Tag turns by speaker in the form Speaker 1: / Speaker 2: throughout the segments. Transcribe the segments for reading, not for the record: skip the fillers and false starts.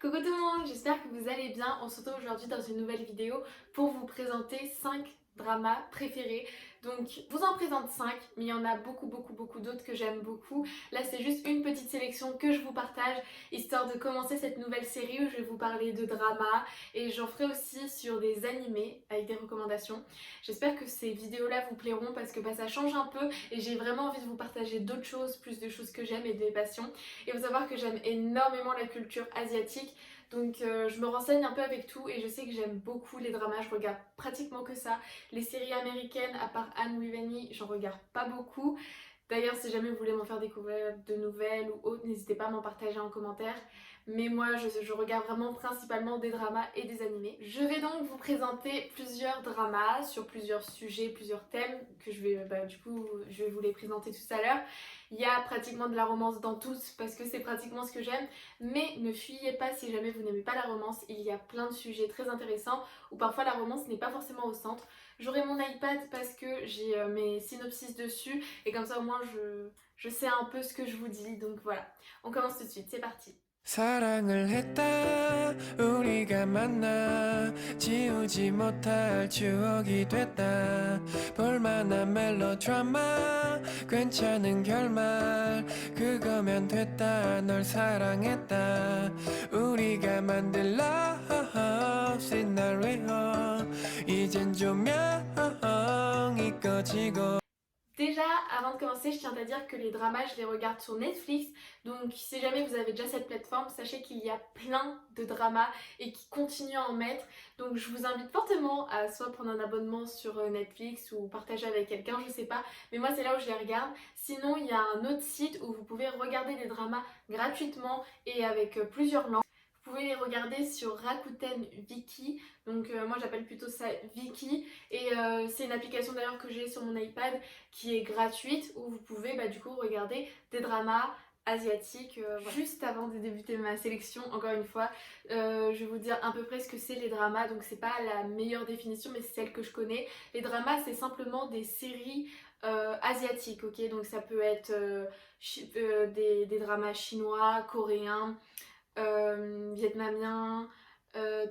Speaker 1: Coucou tout le monde, j'espère que vous allez bien. On se retrouve aujourd'hui dans une nouvelle vidéo pour vous présenter 5 dramas préférés. Donc, je vous en présente 5, mais il y en a beaucoup d'autres que j'aime beaucoup. Là, c'est juste une petite sélection que je vous partage, histoire de commencer cette nouvelle série où je vais vous parler de dramas et j'en ferai aussi sur des animés avec des recommandations. J'espère que ces vidéos-là vous plairont parce que ça change un peu et j'ai vraiment envie de vous partager d'autres choses, plus de choses que j'aime et de mes passions. Et il faut savoir que j'aime énormément la culture asiatique, donc je me renseigne un peu avec tout et je sais que j'aime beaucoup les dramas, je regarde pratiquement que ça. Les séries américaines, à part Anne with Annie, j'en regarde pas beaucoup. D'ailleurs, si jamais vous voulez m'en faire découvrir de nouvelles ou autres, n'hésitez pas à m'en partager en commentaire. Mais moi, je regarde vraiment principalement des dramas et des animés. Je vais donc vous présenter plusieurs dramas sur plusieurs sujets, plusieurs thèmes que je vais vous les présenter tout à l'heure. Il y a pratiquement de la romance dans tous parce que c'est pratiquement ce que j'aime. Mais ne fuyez pas si jamais vous n'aimez pas la romance. Il y a plein de sujets très intéressants où parfois la romance n'est pas forcément au centre. J'aurai mon iPad parce que j'ai mes synopsis dessus et comme ça au moins je sais un peu ce que je vous dis. Donc voilà, on commence tout de suite, c'est parti.
Speaker 2: 사랑을 했다 우리가 만나 지우지 못할 추억이 됐다 볼만한 멜로드라마 괜찮은 결말 그거면 됐다 널 사랑했다 우리가 만들 love 시나리오 이젠 조명이 꺼지고.
Speaker 1: Déjà, avant de commencer, je tiens à dire que les dramas, je les regarde sur Netflix. Donc, si jamais vous avez déjà cette plateforme, sachez qu'il y a plein de dramas et qui continuent à en mettre. Donc, je vous invite fortement à soit prendre un abonnement sur Netflix ou partager avec quelqu'un, je sais pas. Mais moi, c'est là où je les regarde. Sinon, il y a un autre site où vous pouvez regarder des dramas gratuitement et avec plusieurs langues. Vous pouvez les regarder sur Rakuten Viki, donc moi j'appelle plutôt ça Viki, et c'est une application d'ailleurs que j'ai sur mon iPad qui est gratuite où vous pouvez du coup regarder des dramas asiatiques. Voilà. Juste avant de débuter ma sélection, encore une fois, je vais vous dire à peu près ce que c'est les dramas, donc c'est pas la meilleure définition mais c'est celle que je connais. Les dramas c'est simplement des séries asiatiques, ok, donc ça peut être des dramas chinois, coréens, vietnamiens,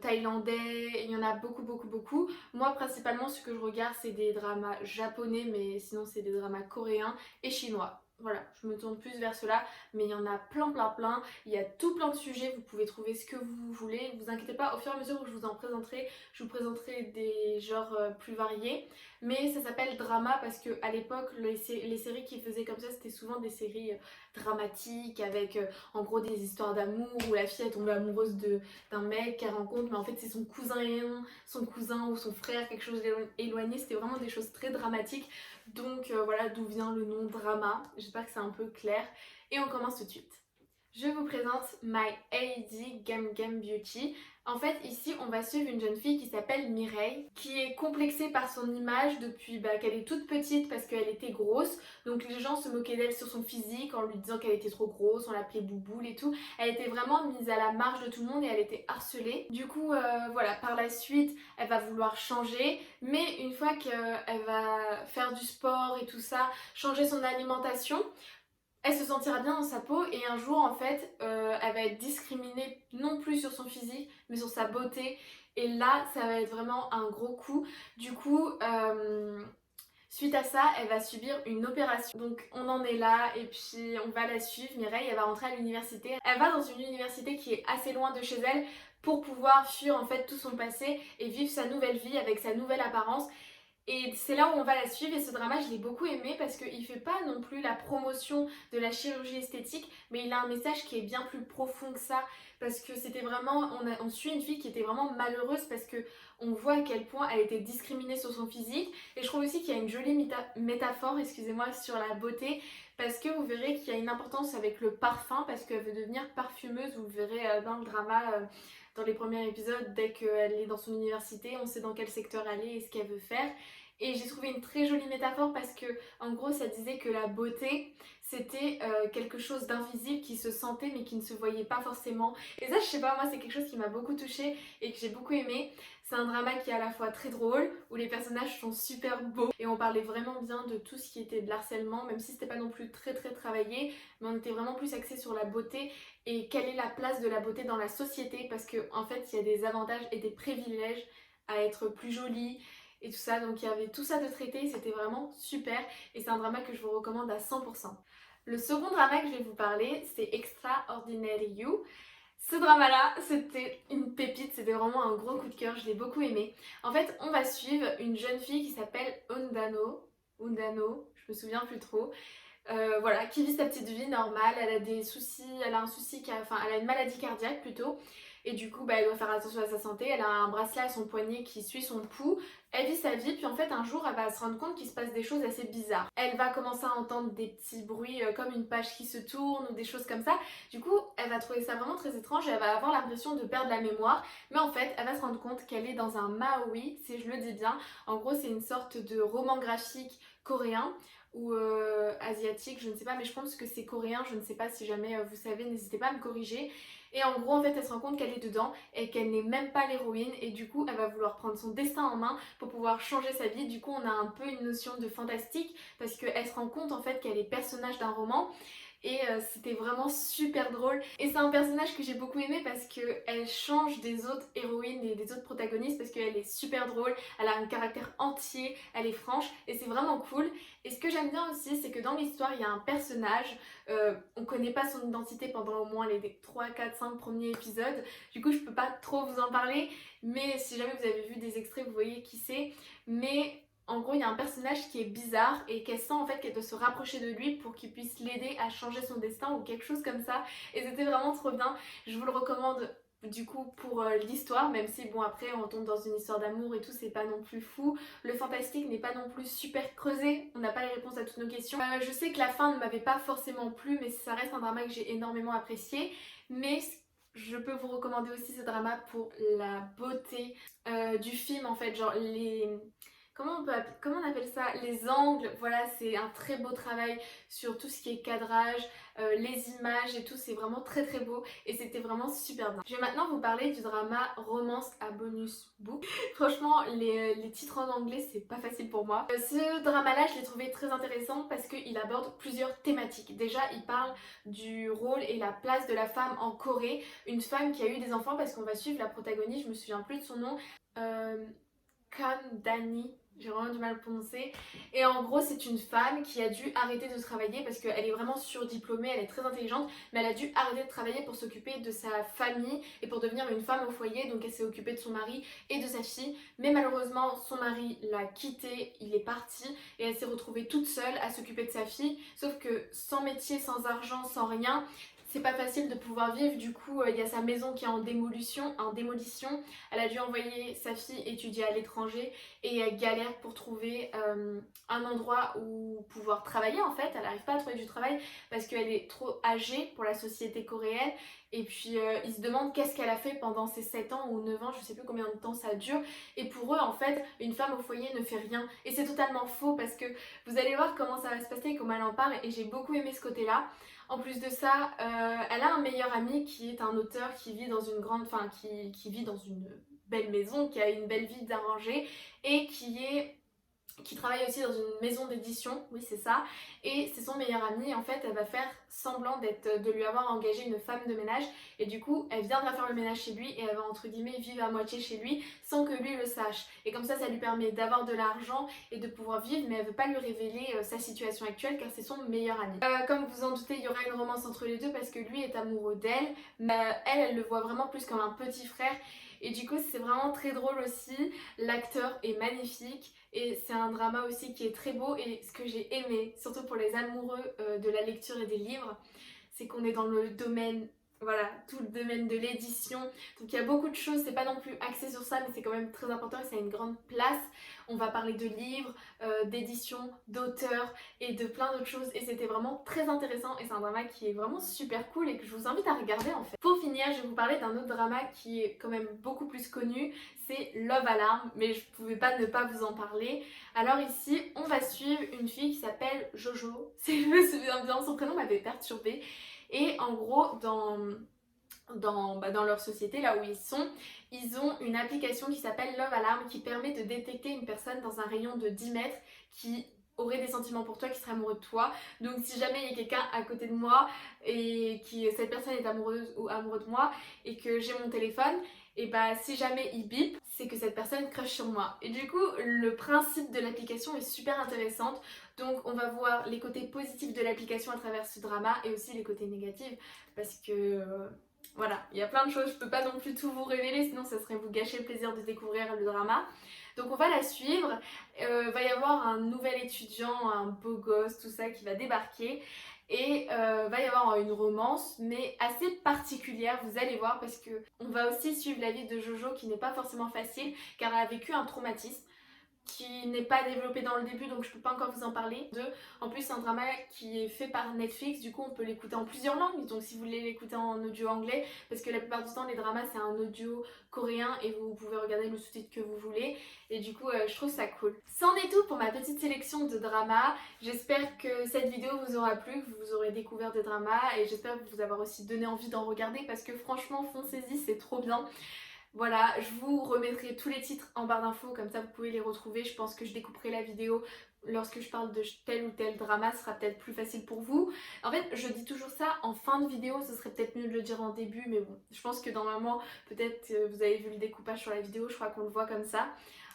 Speaker 1: thaïlandais, il y en a beaucoup. Moi principalement ce que je regarde c'est des dramas japonais mais sinon c'est des dramas coréens et chinois. Voilà, je me tourne plus vers cela, mais il y en a plein. Il y a tout plein de sujets, vous pouvez trouver ce que vous voulez. Ne vous inquiétez pas, au fur et à mesure où je vous en présenterai, je vous présenterai des genres plus variés. Mais ça s'appelle drama parce que à l'époque, les séries qui faisaient comme ça, c'était souvent des séries dramatiques avec en gros des histoires d'amour où la fille elle tombe amoureuse d'un mec qu'elle rencontre, mais en fait c'est son cousin ou son frère, quelque chose d'éloigné. C'était vraiment des choses très dramatiques. Donc voilà d'où vient le nom drama. J'espère que c'est un peu clair. Et on commence tout de suite. Je vous présente My AD Gam Gam Beauty. En fait, ici, on va suivre une jeune fille qui s'appelle Mireille, qui est complexée par son image depuis qu'elle est toute petite parce qu'elle était grosse. Donc les gens se moquaient d'elle sur son physique en lui disant qu'elle était trop grosse, on l'appelait bouboule et tout. Elle était vraiment mise à la marge de tout le monde et elle était harcelée. Du coup, voilà, par la suite, elle va vouloir changer. Mais une fois qu'elle va faire du sport et tout ça, changer son alimentation, elle se sentira bien dans sa peau et un jour en fait elle va être discriminée non plus sur son physique mais sur sa beauté et là ça va être vraiment un gros coup. Du coup suite à ça elle va subir une opération. Donc on en est là et puis on va la suivre. Mireille elle va rentrer à l'université. Elle va dans une université qui est assez loin de chez elle pour pouvoir fuir en fait tout son passé et vivre sa nouvelle vie avec sa nouvelle apparence. Et c'est là où on va la suivre et ce drama je l'ai beaucoup aimé parce qu'il fait pas non plus la promotion de la chirurgie esthétique mais il a un message qui est bien plus profond que ça parce que c'était vraiment, on suit une fille qui était vraiment malheureuse parce que on voit à quel point elle était discriminée sur son physique et je trouve aussi qu'il y a une jolie métaphore, excusez-moi, sur la beauté parce que vous verrez qu'il y a une importance avec le parfum parce qu'elle veut devenir parfumeuse, vous verrez dans le drama dans les premiers épisodes, dès qu'elle est dans son université, on sait dans quel secteur elle est et ce qu'elle veut faire. Et j'ai trouvé une très jolie métaphore parce que, en gros, ça disait que la beauté, c'était quelque chose d'invisible qui se sentait mais qui ne se voyait pas forcément. Et ça, je sais pas, moi c'est quelque chose qui m'a beaucoup touchée et que j'ai beaucoup aimé. C'est un drama qui est à la fois très drôle, où les personnages sont super beaux et on parlait vraiment bien de tout ce qui était de l'harcèlement, même si c'était pas non plus très travaillé, mais on était vraiment plus axé sur la beauté et quelle est la place de la beauté dans la société, parce que en fait il y a des avantages et des privilèges à être plus jolie et tout ça, donc il y avait tout ça de traité, c'était vraiment super et c'est un drama que je vous recommande à 100%. Le second drama que je vais vous parler, c'est Extraordinary You. Ce drama-là, c'était une pépite, c'était vraiment un gros coup de cœur, je l'ai beaucoup aimé. En fait, on va suivre une jeune fille qui s'appelle Undano, je me souviens plus trop, voilà, qui vit sa petite vie normale, elle a des soucis, elle a un souci, enfin elle a une maladie cardiaque plutôt, et du coup bah, elle doit faire attention à sa santé, elle a un bracelet à son poignet qui suit son pouls, elle vit sa vie, puis en fait un jour elle va se rendre compte qu'il se passe des choses assez bizarres. Elle va commencer à entendre des petits bruits comme une page qui se tourne ou des choses comme ça, du coup elle va trouver ça vraiment très étrange et elle va avoir l'impression de perdre la mémoire, mais en fait elle va se rendre compte qu'elle est dans un Maui, si je le dis bien, en gros c'est une sorte de roman graphique coréen ou asiatique, je ne sais pas, mais je pense que c'est coréen, je ne sais pas, si jamais vous savez, n'hésitez pas à me corriger. Et en gros, en fait, elle se rend compte qu'elle est dedans et qu'elle n'est même pas l'héroïne et du coup, elle va vouloir prendre son destin en main pour pouvoir changer sa vie. Du coup, on a un peu une notion de fantastique parce qu'elle se rend compte en fait qu'elle est personnage d'un roman et c'était vraiment super drôle. Et c'est un personnage que j'ai beaucoup aimé parce qu'elle change des autres héroïnes et des autres protagonistes parce qu'elle est super drôle, elle a un caractère entier, elle est franche et c'est vraiment cool. Et ce que j'aime bien aussi, c'est que dans l'histoire, il y a un personnage, on connaît pas son identité pendant au moins les 3, 4, 5 premiers épisodes, du coup je peux pas trop vous en parler, mais si jamais vous avez vu des extraits, vous voyez qui c'est. Mais en gros, il y a un personnage qui est bizarre et qu'elle sent en fait qu'elle doit se rapprocher de lui pour qu'il puisse l'aider à changer son destin ou quelque chose comme ça. Et c'était vraiment trop bien. Je vous le recommande du coup pour l'histoire, même si bon après on tombe dans une histoire d'amour et tout, c'est pas non plus fou. Le fantastique n'est pas non plus super creusé, on n'a pas les réponses à toutes nos questions. Je sais que la fin ne m'avait pas forcément plu, mais ça reste un drama que j'ai énormément apprécié. Mais je peux vous recommander aussi ce drama pour la beauté du film en fait, genre les comment on appelle ça? Les angles, voilà, c'est un très beau travail sur tout ce qui est cadrage, les images et tout, c'est vraiment très beau et c'était vraiment super bien. Je vais maintenant vous parler du drama Romance à bonus book. Franchement, les titres en anglais, c'est pas facile pour moi. Ce drama-là, je l'ai trouvé très intéressant parce qu'il aborde plusieurs thématiques. Déjà, il parle du rôle et la place de la femme en Corée, une femme qui a eu des enfants parce qu'on va suivre la protagoniste, je me souviens plus de son nom. Kandani, j'ai vraiment du mal à le prononcer. Et en gros, c'est une femme qui a dû arrêter de travailler parce qu'elle est vraiment surdiplômée, elle est très intelligente, mais elle a dû arrêter de travailler pour s'occuper de sa famille et pour devenir une femme au foyer. Donc elle s'est occupée de son mari et de sa fille. Mais malheureusement, son mari l'a quittée, il est parti et elle s'est retrouvée toute seule à s'occuper de sa fille. Sauf que sans métier, sans argent, sans rien, c'est pas facile de pouvoir vivre, du coup il y a sa maison qui est en démolition, elle a dû envoyer sa fille étudier à l'étranger et elle galère pour trouver un endroit où pouvoir travailler en fait, elle n'arrive pas à trouver du travail parce qu'elle est trop âgée pour la société coréenne et puis ils se demandent qu'est-ce qu'elle a fait pendant ces 7 ans ou 9 ans, je sais plus combien de temps ça dure et pour eux en fait une femme au foyer ne fait rien et c'est totalement faux parce que vous allez voir comment ça va se passer et comment elle en parle et j'ai beaucoup aimé ce côté là. En plus de ça, elle a un meilleur ami qui est un auteur qui vit dans une qui vit dans une belle maison, qui a une belle vie bien rangée et qui travaille aussi dans une maison d'édition, oui c'est ça, et c'est son meilleur ami. En fait elle va faire semblant de lui avoir engagé une femme de ménage et du coup elle viendra faire le ménage chez lui et elle va entre guillemets vivre à moitié chez lui sans que lui le sache et comme ça lui permet d'avoir de l'argent et de pouvoir vivre, mais elle veut pas lui révéler sa situation actuelle car c'est son meilleur ami. Comme vous en doutez, il y aura une romance entre les deux parce que lui est amoureux d'elle, mais elle le voit vraiment plus comme un petit frère et du coup c'est vraiment très drôle aussi, l'acteur est magnifique et c'est un drama aussi qui est très beau. Et ce que j'ai aimé, surtout pour les amoureux de la lecture et des livres, c'est qu'on est dans le domaine voilà, tout le domaine de l'édition. Donc il y a beaucoup de choses, c'est pas non plus axé sur ça, mais c'est quand même très important et ça a une grande place. On va parler de livres, d'édition, d'auteurs et de plein d'autres choses. Et c'était vraiment très intéressant et c'est un drama qui est vraiment super cool et que je vous invite à regarder en fait. Pour finir, je vais vous parler d'un autre drama qui est quand même beaucoup plus connu, c'est Love Alarm, mais je pouvais pas ne pas vous en parler. Alors ici, on va suivre une fille qui s'appelle Jojo. Si je me souviens bien, son prénom m'avait perturbée. Et en gros, dans leur société, là où ils ont une application qui s'appelle Love Alarm qui permet de détecter une personne dans un rayon de 10 mètres qui aurait des sentiments pour toi, qui serait amoureux de toi. Donc si jamais il y a quelqu'un à côté de moi et que cette personne est amoureuse ou amoureux de moi et que j'ai mon téléphone, et bah si jamais il bip, c'est que cette personne crush sur moi. Et du coup, le principe de l'application est super intéressante. Donc on va voir les côtés positifs de l'application à travers ce drama et aussi les côtés négatifs parce que voilà, il y a plein de choses, je peux pas non plus tout vous révéler, sinon ça serait vous gâcher le plaisir de découvrir le drama. Donc on va la suivre, va y avoir un nouvel étudiant, un beau gosse, tout ça qui va débarquer. Et va y avoir une romance, mais assez particulière, vous allez voir, parce que on va aussi suivre la vie de Jojo qui n'est pas forcément facile, car elle a vécu un traumatisme qui n'est pas développé dans le début, donc je peux pas encore vous en parler. En plus, c'est un drama qui est fait par Netflix, du coup on peut l'écouter en plusieurs langues, donc si vous voulez l'écouter en audio anglais, parce que la plupart du temps les dramas c'est un audio coréen et vous pouvez regarder le sous-titre que vous voulez, et du coup je trouve ça cool. C'en est tout pour ma petite sélection de dramas. J'espère que cette vidéo vous aura plu, que vous aurez découvert des dramas, et j'espère vous avoir aussi donné envie d'en regarder, parce que franchement foncez-y, c'est trop bien. Voilà, je vous remettrai tous les titres en barre d'infos, comme ça vous pouvez les retrouver. Je pense que je découperai la vidéo lorsque je parle de tel ou tel drama, ce sera peut-être plus facile pour vous. En fait, je dis toujours ça en fin de vidéo, ce serait peut-être mieux de le dire en début, mais bon, je pense que normalement, peut-être vous avez vu le découpage sur la vidéo, je crois qu'on le voit comme ça.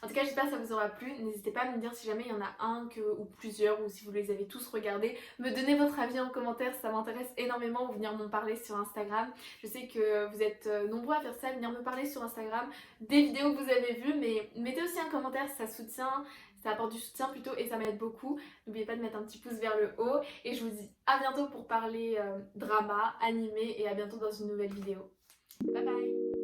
Speaker 1: En tout cas, j'espère que ça vous aura plu. N'hésitez pas à me dire si jamais il y en a un ou plusieurs, ou si vous les avez tous regardés. Me donner votre avis en commentaire, ça m'intéresse énormément, ou venir m'en parler sur Instagram. Je sais que vous êtes nombreux à faire ça, venir me parler sur Instagram des vidéos que vous avez vues, mais mettez aussi un commentaire, ça soutient, ça apporte du soutien plutôt et ça m'aide beaucoup. N'oubliez pas de mettre un petit pouce vers le haut et je vous dis à bientôt pour parler drama, animé et à bientôt dans une nouvelle vidéo. Bye bye!